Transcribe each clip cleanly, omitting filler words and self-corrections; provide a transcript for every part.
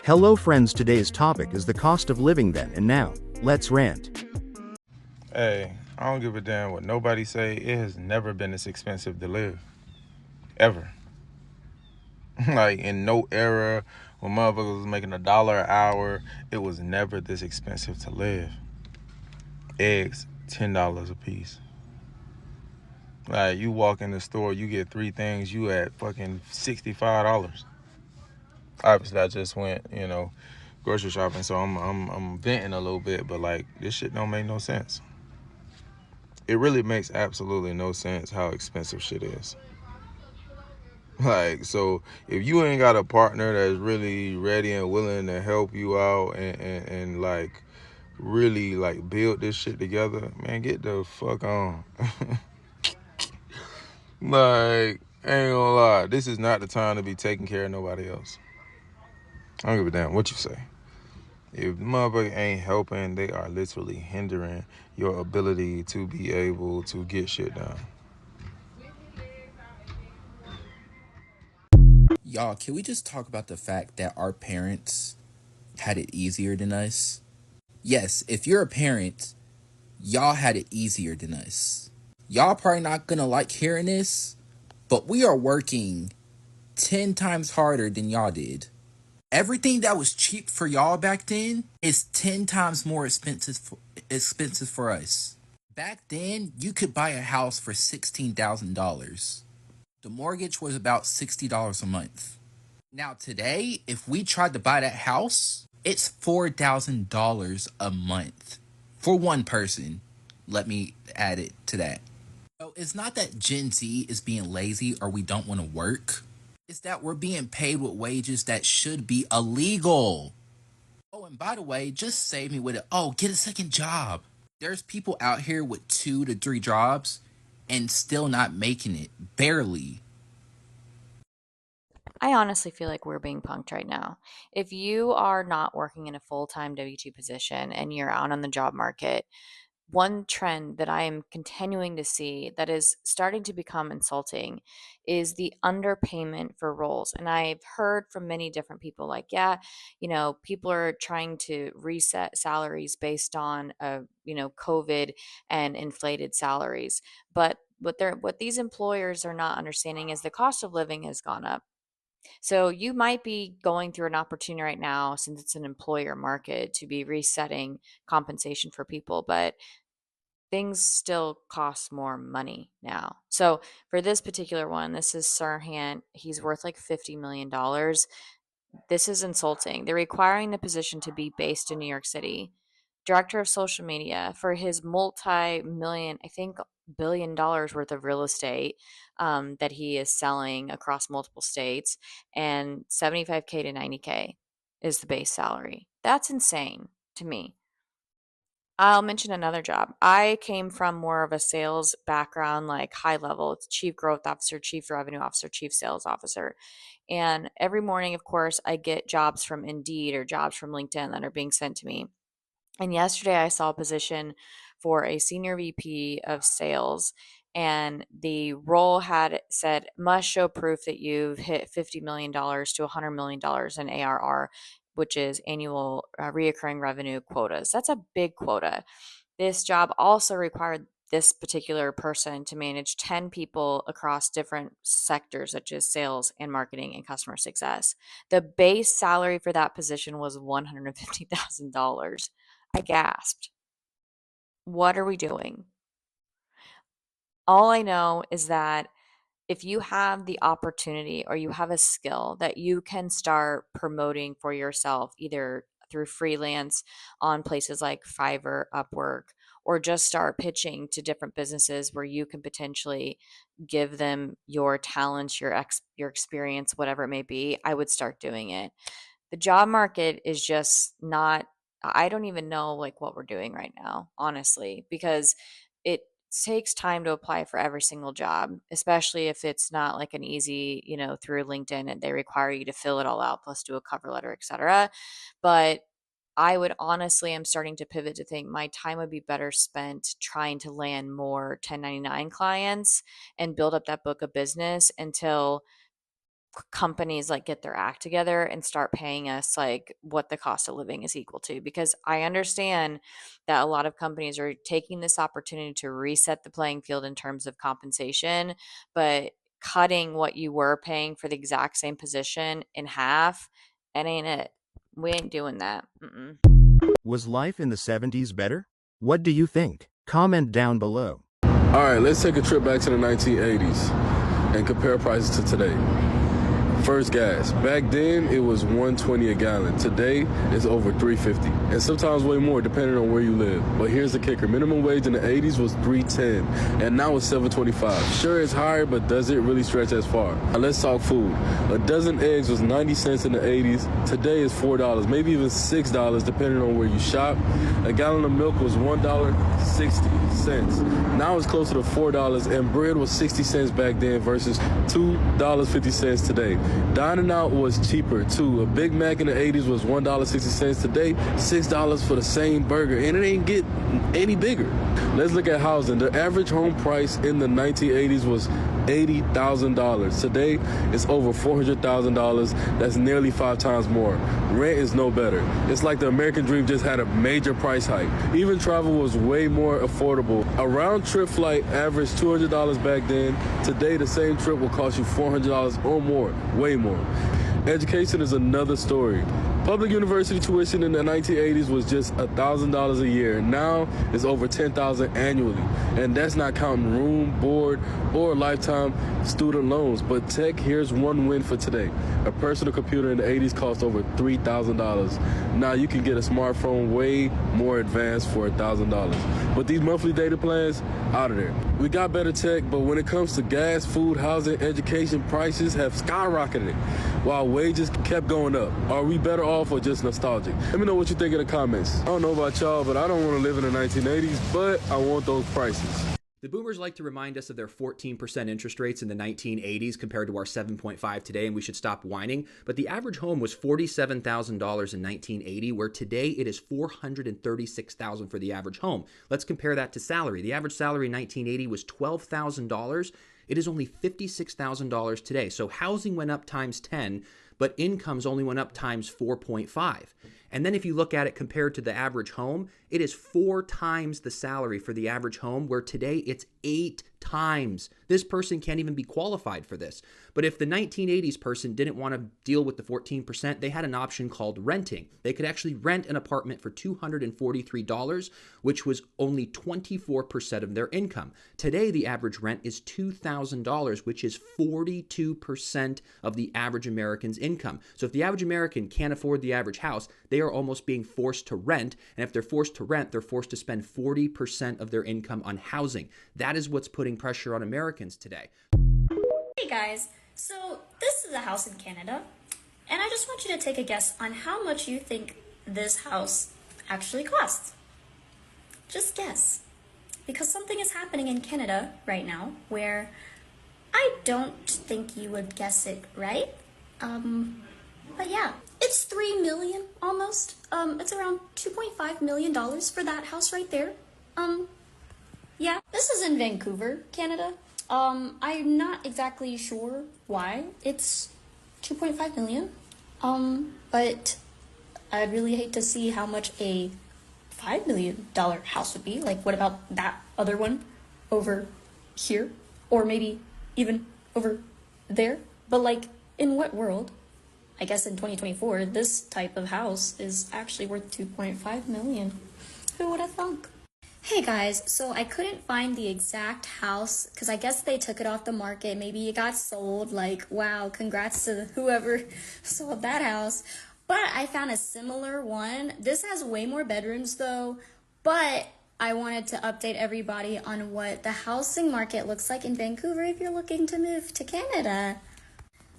Hello friends, today's topic is the cost of living then and now. Let's rant. Hey, I don't give a damn what nobody say. It has never been this expensive to live. Ever. Like in no era when motherfuckers was making $1 an hour, it was never this expensive to live. Eggs, $10 a piece. Like you walk in the store, you get three things, you at fucking $65. Obviously I just went, grocery shopping, so I'm venting a little bit, but like this shit don't make no sense. It really makes absolutely no sense how expensive shit is. Like, so if you ain't got a partner that's really ready and willing to help you out and like really like build this shit together, man, get the fuck on. Like, I ain't gonna lie, this is not the time to be taking care of nobody else. I don't give a damn what you say. If the motherfucker ain't helping, they are literally hindering your ability to be able to get shit done. Y'all, can we just talk about the fact that our parents had it easier than us? Yes, if you're a parent, y'all had it easier than us. Y'all probably not gonna like hearing this, but we are working 10 times harder than y'all did. Everything that was cheap for y'all back then is 10 times more expensive for us. Back then, you could buy a house for $16,000. The mortgage was about $60 a month. Now, today, if we tried to buy that house, it's $4,000 a month for one person. Let me add it to that. So it's not that Gen Z is being lazy or we don't want to work. It's that we're being paid with wages that should be illegal. Oh, and by the way, just save me with it. Oh, get a second job. There's people out here with 2 to 3 jobs and still not making it. Barely. I honestly feel like we're being punked right now. If you are not working in a full time W 2 position and you're out on the job market, one trend that I am continuing to see that is starting to become insulting is the underpayment for roles. And I've heard from many different people like, yeah, people are trying to reset salaries based on, COVID and inflated salaries. But what these employers are not understanding is the cost of living has gone up. So you might be going through an opportunity right now, since it's an employer market, to be resetting compensation for people, but things still cost more money now. So for this particular one, this is Sirhan. He's worth like $50 million. This is insulting. They're requiring the position to be based in New York City. Director of social media for his multi-million, I think, $1 billion worth of real estate that he is selling across multiple states, and 75K to 90K is the base salary. That's insane to me. I'll mention another job. I came from more of a sales background, like high level. It's chief growth officer, chief revenue officer, chief sales officer. And every morning, of course, I get jobs from Indeed or jobs from LinkedIn that are being sent to me. And yesterday I saw a position for a senior VP of sales, and the role had said must show proof that you've hit $50 million to $100 million in ARR, which is annual reoccurring revenue quotas. That's a big quota. This job also required this particular person to manage 10 people across different sectors such as sales and marketing and customer success. The base salary for that position was $150,000. I gasped. What are we doing? All I know is that if you have the opportunity or you have a skill that you can start promoting for yourself, either through freelance on places like Fiverr, Upwork, or just start pitching to different businesses where you can potentially give them your talents, your experience, whatever it may be, I would start doing it. The job market is just not, I don't even know like what we're doing right now, honestly, because it takes time to apply for every single job, especially if it's not like an easy, through LinkedIn and they require you to fill it all out plus do a cover letter, etc. But I would honestly, I'm starting to pivot to think my time would be better spent trying to land more 1099 clients and build up that book of business until companies like get their act together and start paying us like what the cost of living is equal to, because I understand that a lot of companies are taking this opportunity to reset the playing field in terms of compensation, but cutting what you were paying for the exact same position in half, it ain't it. We ain't doing that. Mm-mm. Was life in the 70s better? What do you think? Comment down below. All right, let's take a trip back to the 1980s and compare prices to today. First, gas. Back then, it was $1.20 a gallon. Today, it's over $3.50, and sometimes way more depending on where you live. But here's the kicker. Minimum wage in the 80s was $3.10, and now it's $7.25. Sure, it's higher, but does it really stretch as far? Now, let's talk food. A dozen eggs was 90 cents in the 80s. Today, it's $4, maybe even $6, depending on where you shop. A gallon of milk was $1.60. Now it's closer to $4, and bread was 60 cents back then versus $2.50 today. Dining out was cheaper too. A Big Mac in the 80s was $1.60. Today, $6 for the same burger, and it ain't get any bigger. Let's look at housing. The average home price in the 1980s was $80,000. Today, it's over $400,000. That's nearly 5 times more. Rent is no better. It's like the American dream just had a major price hike. Even travel was way more affordable. A round trip flight averaged $200 back then. Today, the same trip will cost you $400 or more, way more. Education is another story. Public university tuition in the 1980s was just $1,000 a year. Now it's over $10,000 annually, and that's not counting room, board, or lifetime student loans. But tech, here's one win for today. A personal computer in the 80s cost over $3,000. Now you can get a smartphone way more advanced for $1,000. But these monthly data plans, out of there. We got better tech, but when it comes to gas, food, housing, education, prices have skyrocketed while wages kept going up. Are we better off or just nostalgic? Let me know what you think in the comments. I don't know about y'all, but I don't want to live in the 1980s, but I want those prices. The boomers like to remind us of their 14% interest rates in the 1980s compared to our 7.5 today, and we should stop whining. But the average home was $47,000 in 1980, where today it is $436,000 for the average home. Let's compare that to salary. The average salary in 1980 was $12,000. It is only $56,000 today. So housing went up times 10, but incomes only went up times 4.5. And then if you look at it compared to the average home, it is 4 times the salary for the average home, where today it's 8 times. This person can't even be qualified for this. But if the 1980s person didn't want to deal with the 14%, they had an option called renting. They could actually rent an apartment for $243, which was only 24% of their income. Today, the average rent is $2,000, which is 42% of the average American's income. So if the average American can't afford the average house, they are almost being forced to rent. And if they're forced to rent, they're forced to spend 40% of their income on housing. That is what's putting pressure on Americans today. Hey guys, so this is a house in Canada, and I just want you to take a guess on how much you think this house actually costs. Just guess. Because something is happening in Canada right now where I don't think you would guess it right. But yeah, it's $3 million almost. It's around $2.5 million for that house right there. Yeah, this is in Vancouver, Canada. I'm not exactly sure why it's 2.5 million. But I'd really hate to see how much a $5 million house would be. Like, what about that other one over here? Or maybe even over there? But like, in what world? I guess in 2024, this type of house is actually worth 2.5 million. Who would have thunk? Hey guys, so I couldn't find the exact house because I guess they took it off the market. Maybe it got sold. Like, wow, congrats to whoever sold that house. But I found a similar one. This has way more bedrooms though, but I wanted to update everybody on what the housing market looks like in Vancouver if you're looking to move to Canada.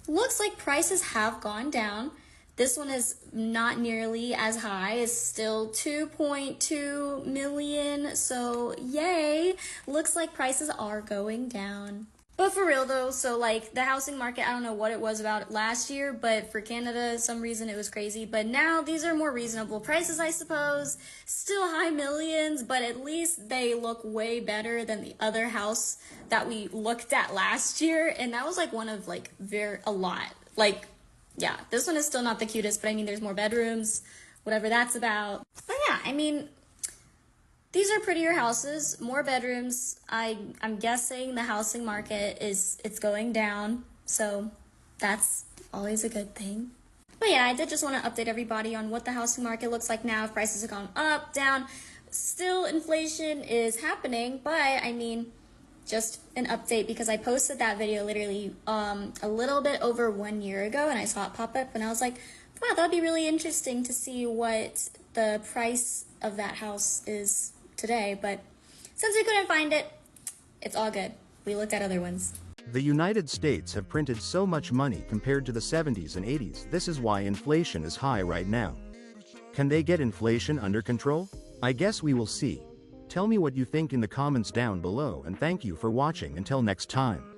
Looks like prices have gone down. This one is not nearly as high. It's still 2.2 million. So yay. Looks like prices are going down. But for real though, so like the housing market, I don't know what it was about last year, but for Canada, some reason it was crazy. But now these are more reasonable prices, I suppose. Still high millions, but at least they look way better than the other house that we looked at last year. And that was like one of like a lot Like, yeah, this one is still not the cutest, but I mean, there's more bedrooms, whatever that's about. But yeah, I mean, these are prettier houses, more bedrooms. I'm guessing the housing market it's going down, so that's always a good thing. But yeah, I did just want to update everybody on what the housing market looks like now, if prices have gone up, down. Still, inflation is happening, but I mean, just an update because I posted that video literally a little bit over 1 year ago, and I saw it pop up, and I was like, wow, that'd be really interesting to see what the price of that house is today. But since we couldn't find it, it's all good. We looked at other ones. The United States have printed so much money compared to the 70s and 80s. This is why inflation is high right now. Can they get inflation under control? I guess we will see. Tell me what you think in the comments down below, and thank you for watching. Until next time.